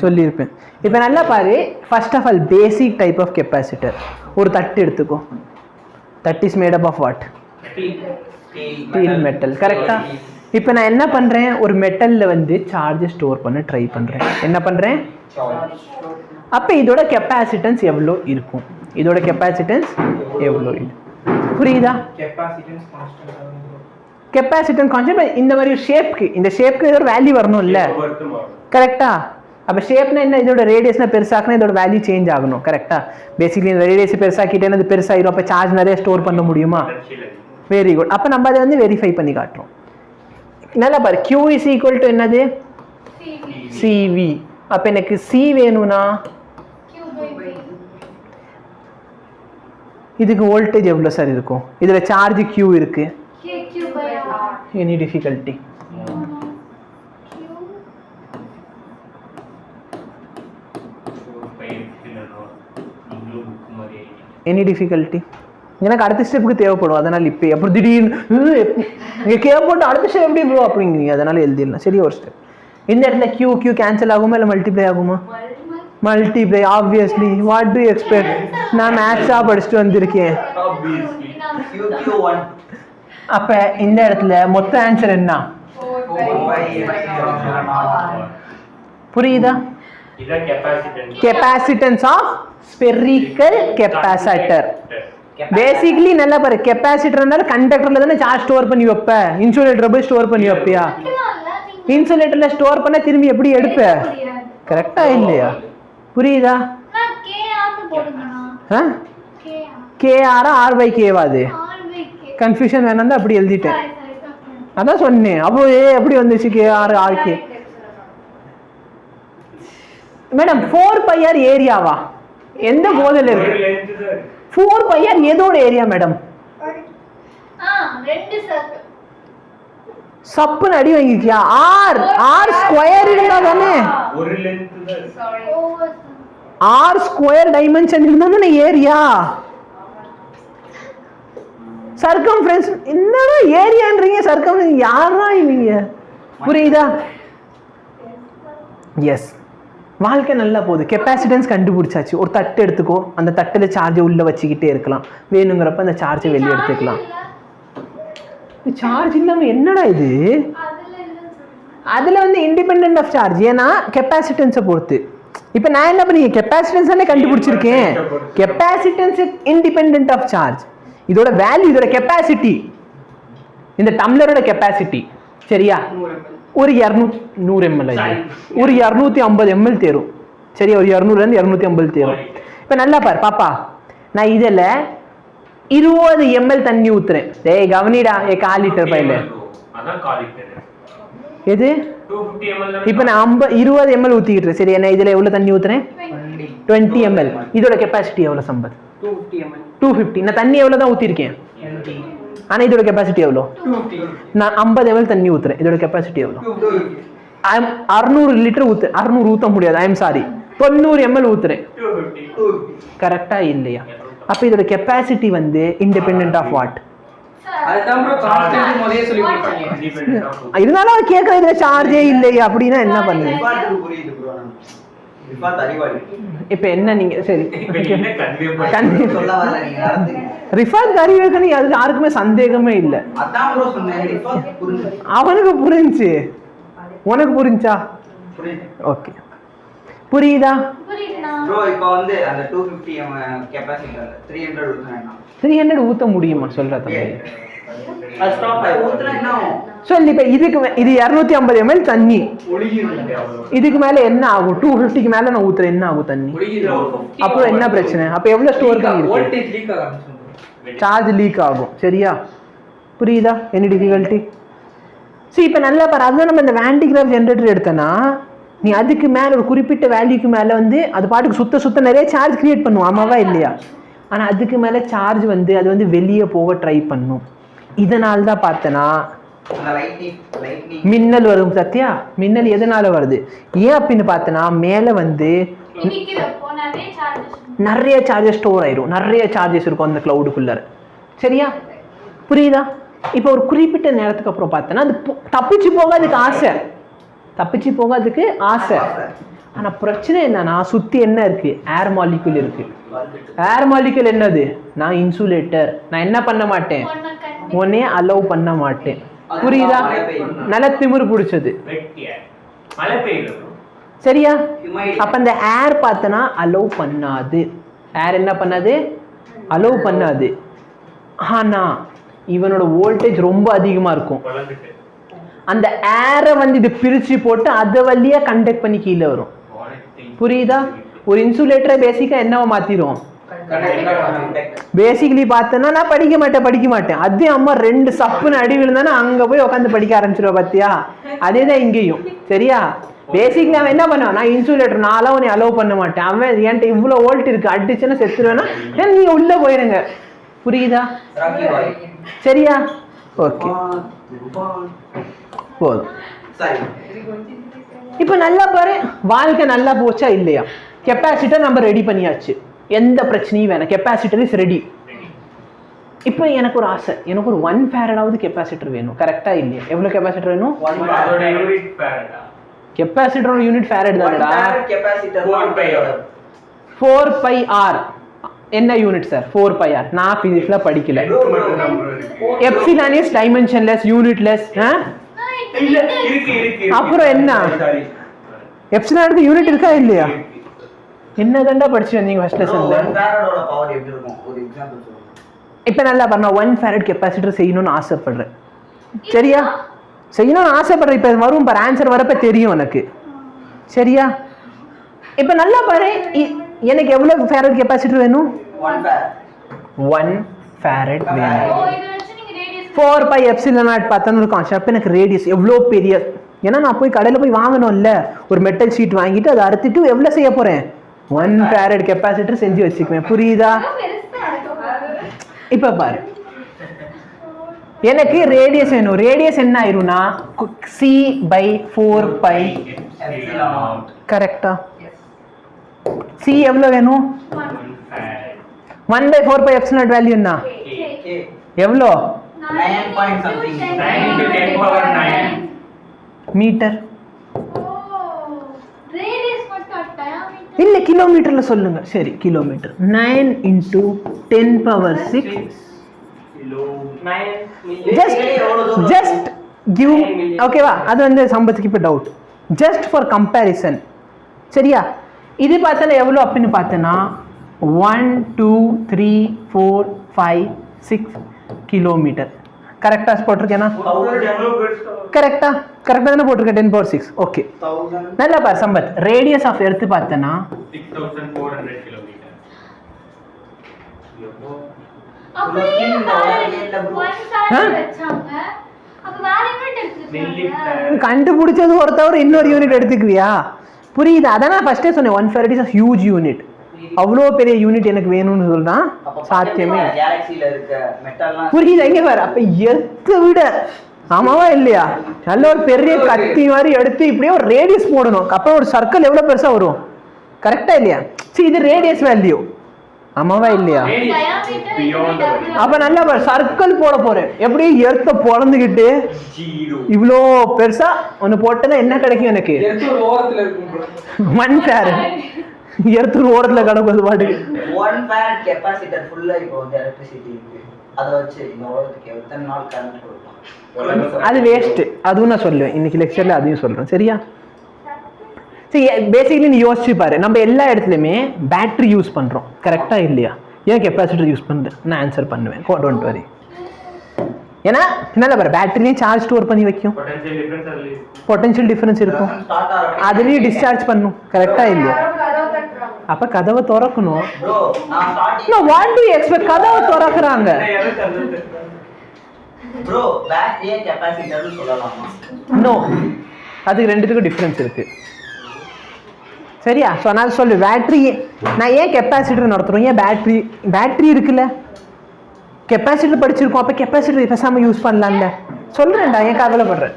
சொல்லியிருப்பேன். இப்போ நல்லா பாரு, first of all basic type of capacitor. ஒரு தட்டு எடுத்துக்கோ. That is made up of what? Steel metal. கரெக்டா? இப்போ நான் என்ன பண்ணுறேன், ஒரு மெட்டலில் வந்து சார்ஜ் ஸ்டோர் பண்ண ட்ரை பண்ணுறேன். என்ன பண்ணுறேன்? அப்போ இதோட கெப்பாசிட்டன்ஸ் எவ்வளோ இருக்கும்? இதோட கெப்பாசிட்டன்ஸ் எவ்வளோ இருக்கும்? புரியுதா? கெப்பாசிட்டன்ஸ் கான்ஸ்டன்ட் இந்த மாதிரி ஷேப்க்கு, இந்த ஷேப்க்கு ஏதோ ஒரு வேல்யூ வரணும் இல்லை? கரெக்டா? அப்போ ஷேப்னா என்ன? இதோட ரேடியஸ்னா பெருசாக்குனா இதோட வேல்யூ சேஞ்ச் ஆகணும். கரெக்டா? பேசிக்கலி இந்த ரேடியஸ் பெருசாக்கிட்டேன்னா அது பெருசாகிடும். அப்போ சார்ஜ் நிறைய ஸ்டோர் பண்ண முடியுமா? Very good. அப்போ நம்ம அதை வந்து வெரிஃபை பண்ணி காட்டுறோம். நல்லா பாரு, Q இஸ் ஈக்குவல் டு என்னது? CV. அப்போ எனக்கு C வேணும்னா இதுக்கு வோல்டேஜ் எவ்வளோ சார் இருக்கும்? இதில் சார்ஜ் Q இருக்கு. Any difficulty? Any difficulty? எனக்கு அடுத்த ஸ்டெப்புக்கு தேவைப்படும். அதனால் இப்போ எப்படி திடீர்னு இங்கே கேட்போட்டு அடுத்த ஸ்டெப் எப்படி ப்ரோ அப்படிங்கிறீங்க, அதனால் எழுதிடலாம். சரி, ஒரு ஸ்டெப். இந்த இடத்துல Q கேன்சல் ஆகுமா இல்லை மல்டிப்ளை ஆகுமா? Multiply. Obviously. What to expect? நான் மேத்ஸாக படிச்சுட்டு வந்திருக்கேன். அப்போ இந்த இடத்துல மொத்த ஆன்சர் என்ன? புரியுதா? Capacitance of spherical capacitor. Basically நல்லா பாரு, கெப்பாசிட்டர்னால கண்டக்டர்ல தானே சார்ஜ் ஸ்டோர் பண்ணி வைப்ப. இன்சுலேட்டர் போய் ஸ்டோர் பண்ணி வைப்பியா? இன்சுலேட்டர்ல ஸ்டோர் பண்ண திரும்பி எப்படி எடுப்ப? கரெக்டா இல்லையா? புரியுதா? KR R/K அது கன்ஃபியூஷன் வேணாம், அப்படி எழுதிட்டேன். அதான் சொன்னேன். அப்போ எப்படி வந்துச்சு KR RK? மேடம் 4πr ஏரியாவா? எந்த போதில் இருக்கு? 4πr எதோட ஏரியா மேடம்? சப்புன்னு அடி வாங்கிருக்கியா? R ஸ்கொயர் இருந்தா தானே, R ஸ்கொயர் டைமென்ஷன் இருந்தா தானே ஏரியா. சர்க்கம்ஃபரன்ஸ் என்னடா ஏரியான்றீங்க? சர்க்கம்ஃபரன்ஸ் யாரா இவங்க? புரியுதா? எஸ். வாழ்க்கை நல்லா போகுது. கெப்பாசிட்டன்ஸ் கண்டுபிடிச்சாச்சு. ஒரு தட்டு எடுத்துக்கோ, அந்த தட்டில் சார்ஜை உள்ளே வச்சுக்கிட்டே இருக்கலாம். வேணுங்கிறப்ப அந்த சார்ஜை வெளியே எடுத்துக்கலாம். சார்ஜ் இல்லாமல் என்னடா இது? அதில் வந்து இண்டிபெண்ட் ஆஃப் சார்ஜ். ஏன்னா கெப்பாசிட்டன்ஸை பொறுத்து. இப்போ நான் என்ன பண்ணி கெப்பாசிட்டன்ஸ் தானே கண்டுபிடிச்சிருக்கேன். Capacitance independent of charge. இதோட வேல்யூ, இதோட கெப்பாசிட்டி, இந்த டம்ளரோட கெப்பாசிட்டி சரியா? ஒரு 100 ml, ஒரு 250 ml தேரும். சரி, ஒரு 200 250 தேரும். இப்போ நல்லா பாரு பாப்பா, நான் இதில் 20 ml தண்ணி ஊத்துறேன். டேய் கவனிடா, 1/4 லிட்டர் பையில எது? இப்போ நான் 20 ml ஊற்றிக்கிட்டுறேன். சரி, என்ன இதில் எவ்வளோ தண்ணி ஊற்றுறேன்? 20 ml. இதோட கெப்பாசிட்டி எவ்வளோ சம்பத்? 250. நான் தண்ணி எவ்வளோ தான் ஊற்றிருக்கேன், ஆனால் இதோட கெப்பாசிட்டி எவ்வளோ? நான் 50 ml தண்ணி ஊற்றுறேன். இதோட கெப்பாசிட்டி எவ்வளோ? 600 லிட்டர் ஊற்றுறேன். 600 ஊற்ற முடியாது, ஐ எம் சாரி, 90 ml ஊற்றுறேன். கரெக்டா இல்லையா? அப்போ இதோட கெப்பாசிட்டி வந்து இண்டிபெண்ட் ஆஃப் வாட்? இருந்தாலும் கேட்கற இதுல சார்ஜே இல்லையா அப்படின்னா என்ன பண்ணுங்க? இப்ப என்ன நீங்க சரி ரிஃபாத் அறிவுக்கு அது யாருக்குமே சந்தேகமே இல்லை. அவனுக்கு புரிஞ்சு, உனக்கு புரிஞ்சா? ஓகே, புரியுதா? ப்ரோ இப்போ வந்து அந்த 250 கெபாசிட்டர் 300 ஊத்த முடியுமா சொல்றத? அது ஸ்டாப் ஆயி ஊத்துனா என்ன ஆகும்? சொல்லு. இப்போ இதுக்கு இது 250 ml தண்ணி, இதுக்கு மேல என்ன ஆகும்? 250க்கு மேல நான் ஊத்துறேன், என்ன ஆகும் தண்ணி? அப்போ என்ன பிரச்சனை? அப்போ எவ்வளவு ஸ்டோர் பண்ணி இருக்கு? வோல்டேஜ் லீக் ஆகும், சார்ஜ் லீக் ஆகும். சரியா? புரியுதா? Any difficulty? சரி, இப்போ நல்லா பாரு, அதுதான் நம்ம இந்த வாண்டிகிராஃப் ஜெனரேட்டர் எடுத்தனா, நீ அதுக்கு மேலே ஒரு குறிப்பிட்ட வேல்யூக்கு மேலே வந்து அது பாட்டுக்கு சுத்த நிறைய சார்ஜ் கிரியேட் பண்ணும், ஆமாவா இல்லையா? ஆனால் அதுக்கு மேலே சார்ஜ் வந்து அது வந்து வெளியே போக ட்ரை பண்ணும். இதனால தான் பார்த்தனா மின்னல் வரும். சத்தியா, மின்னல் எதனால வருது? ஏன் அப்படின்னு பார்த்தனா, மேலே வந்து நிறைய சார்ஜஸ் ஸ்டோர் ஆயிரும், நிறைய சார்ஜஸ் இருக்கும் அந்த கிளவுடுக்குள்ள. சரியா? புரியுதா? இப்போ ஒரு குறிப்பிட்ட நேரத்துக்கு அப்புறம் பார்த்தனா அது தப்பிச்சு போக அதுக்கு ஆசை, தப்பிச்சு போக அதுக்கு ஆசை. ஆனால் பிரச்சனை என்னன்னா சுற்றி என்ன இருக்குது, ஏர் மாலிக்யூல் இருக்குது. ஏர் மாலிக்யூல் என்னது, நான் இன்சுலேட்டர், நான் என்ன பண்ண மாட்டேன், உன்னே அலோவ் பண்ண மாட்டேன். புரியுதா? நல்ல திமிரு பிடிச்சது. சரியா? அப்போ அந்த ஏர் பார்த்தனா அலோவ் பண்ணாது. ஏர் என்ன பண்ணாது, அலோவ் பண்ணாது. ஆனால் இவனோட வோல்டேஜ் ரொம்ப அதிகமாக இருக்கும். அந்த ஏரை வந்து இது பிரித்து போட்டு அதை வழியா கண்டக்ட் பண்ணி கீழே வரும். புரியுதா? ஒரு இன்சுலேட்டரை பேசிக்காக என்னவா மாற்றிடும். பேசிக்கலி பார்த்தேன்னா நான் படிக்க மாட்டேன். அதே அம்மா 2 சப்புன்னு அடி விழுந்தானா அங்கே போய் உட்காந்து படிக்க ஆரம்பிச்சிருவா. பார்த்தியா? அதே தான் இங்கேயும். சரியா? பேசிக்கலி அவன் என்ன பண்ணுவான், நான் இன்சுலேட்டர், நான்லாம் உன்னை அலோவ் பண்ண மாட்டேன். அவன் என்கிட்ட இவ்வளோ வோல்ட் இருக்கு, அடிச்சுன்னா செத்துருவேன்னா நீங்கள் உள்ளே போயிடுங்க. புரியுதா? சரியா? ஓகே, போதும். இப்போ நல்லா பாரு, வாழ்க்கை நல்லா போச்சா இல்லையா? கெப்பாசிட்டர் நம்ம ரெடி பண்ணியாச்சு, எந்த பிரச்சனையும் வேணாம். Capacitor is ready. இப்போ எனக்கு ஒரு ஆசை, எனக்கு ஒரு 1 ஃபேரடாவது கெப்பாசிட்டர் வேணும். கரெக்டா இல்லையா? எவ்வளோ கெப்பாசிட்டர் வேணும்? கெப்பாசிட்டரோட யூனிட் ஃபேரட் தானடா. 4πr என்ன யூனிட் சார்? 4πr. நான் பிசிக்ஸ்ல படிக்கல. Epsilon is dimensionless, unitless. அப்புறம் என்ன, எப்சிலானுக்கு யூனிட் இருக்கா இல்லையா? என்னதான்டா படிச்சு வந்தீங்க ஃபர்ஸ்ட் லெசன்ல? இப்போ நல்லா பண்ண 1 ஃபேரட் கெப்பாசிட்டர் செய்யணும்னு ஆசைப்படுறேன். சரியா? செய்யணும்னு ஆசைப்படுறேன். இப்போ வரும் பாரு, ஆன்சர் வரப்ப தெரியும் எனக்கு. சரியா? இப்போ நல்லா பாரு, எனக்கு எவ்வளவு ஃபேரட் கெப்பாசிட்டர் வேணும்? 1 ஃபேரட் வேணும். 4π எப்சிலன் நாட் பார்த்தோன்னு ஒரு கான்செப்ட். எனக்கு ரேடியஸ் எவ்வளோ பெரிய, ஏன்னா நான் போய் கடையில் போய் வாங்கணும்ல, ஒரு மெட்டல் ஷீட் வாங்கிட்டு அதை அறுத்துட்டு எவ்வளோ செய்ய போகிறேன், 1 ஃபேரட் கெப்பாசிட்டர் செஞ்சு வச்சுக்குவேன். புரியுதா? இப்போ பாரு, எனக்கு ரேடியஸ் வேணும். ரேடியஸ் என்ன ஆயிரும்னா c/4π. கரெக்டா? c எவ்வளோ வேணும்? 1/4π எப்சிலன் நாட் வேல்யூ என்ன? எவ்வளோ? 9.9 மீட்டர். இல்ல கிலோமீட்டர்ல சொல்லுங்க. சரி, கிலோமீட்டர். 9 × 10⁶. Just give. ஓகேவா? அது வந்து சம்பத்துக்கு இப்போ டவுட். Just for comparison. சரியா? இது பார்த்தா எவ்வளோ அப்படின்னு பார்த்தேன்னா 1 2 3 4 5 6 கிலோமீட்டர். கரெக்டா போட்டிருக்கேனா? கரெக்டா தானே போட்டிருக்கேன். 10⁶. ஓகே, நல்லா பாரு சம்பத். ரேடியஸ் ஆஃப் எர்த் பார்த்தேன்னா 6400 கிலோமீட்டர். கண்டுபிடிச்சது ஒருத்தவரை இன்னொரு யூனிட் எடுத்துக்குவியா? புரியுது? அதான் நான் ஃபர்ஸ்டே சொன்னேன், 1 farad is a huge unit. அவ்வளோ பெரிய யூனிட் எனக்கு வேணும்னு சொல்றான். சாத்தியமே. புரியுது? எங்க பாரு, அப்ப எர்த்தை விட, ஆமாவா இல்லையா, நல்ல ஒரு பெரிய கத்தி மாதிரி எடுத்து இப்படியே ஒரு ரேடியஸ் போடணும். அப்புறம் ஒரு சர்க்கிள் எவ்வளவு பெருசா வரும். கரெக்டா இல்லையா? சரி, இது ரேடியஸ் வேல்யூ. ஆமாவா இல்லையா? அப்ப நல்லா பாரு, சர்க்கிள் போட போறேன். எப்படி எர்த்தை பொழந்துக்கிட்டு இவ்வளோ பெருசா ஒன்னு போட்டேன்னா என்ன கிடைக்கும் எனக்கு? 1 ஃபேரட். எர்த்து ஓரத்துல கடக்குது பாட்டுக்கு. 1 ஃபேரட் கெபாசிட்டர் ஃபுல்லா இப்போ வந்து எலக்ட்ரிசிட்டி இருக்கு. அத வச்சு இந்த உலகத்துக்கு எத்தனை நாள் கரண்ட் கொடுக்கலாம்? அது வேஸ்ட். அதுவும் நான் சொல்லுவேன் இன்னைக்கு லெக்சர்ல, அதையும் சொல்றேன். சரியா? சரி, பேசிக்கலி நீ யோசிச்சு பாரு, நம்ம எல்லா இடத்துலையுமே பேட்டரி யூஸ் பண்றோம். கரெக்டா இல்லையா? ஏன் கெப்பாசிட்டர் யூஸ் பண்ணுறேன்? நான் ஆன்சர் பண்ணுவேன். Don't worry. ஏன்னா என்ன பாரு, பேட்டரியும் சார்ஜ் ஸ்டோர் பண்ணி வைக்கும், பொட்டன்ஷியல் டிஃபரன்ஸ் இருக்கும், அதுலேயும் டிஸ்சார்ஜ் பண்ணும். கரெக்டா இல்லையா? அப்ப கதவை திறக்கணும். What to you expect? கதவை திறக்குறாங்க. ப்ரோ, பேட்டரியே கெபாசிட்டர்னு சொல்லலாமா? நோ, அதுக்கு ரெண்டுத்துக்கும் டிஃபரன்ஸ் இருக்கு. சரியா? ஸோ நான் சொல்லு, பேட்டரி நான் ஏன் கெப்பாசிட்டர் நடத்துறோம்? ஏன் பேட்டரி இருக்குல்ல, கெப்பாசிட்டர் படிச்சிருக்கோம், அப்போ கெப்பாசிட்டர் பேசாமல் யூஸ் பண்ணலாம்ல. சொல்கிறேன்டா, ஏன் கவலைப்படுறேன்?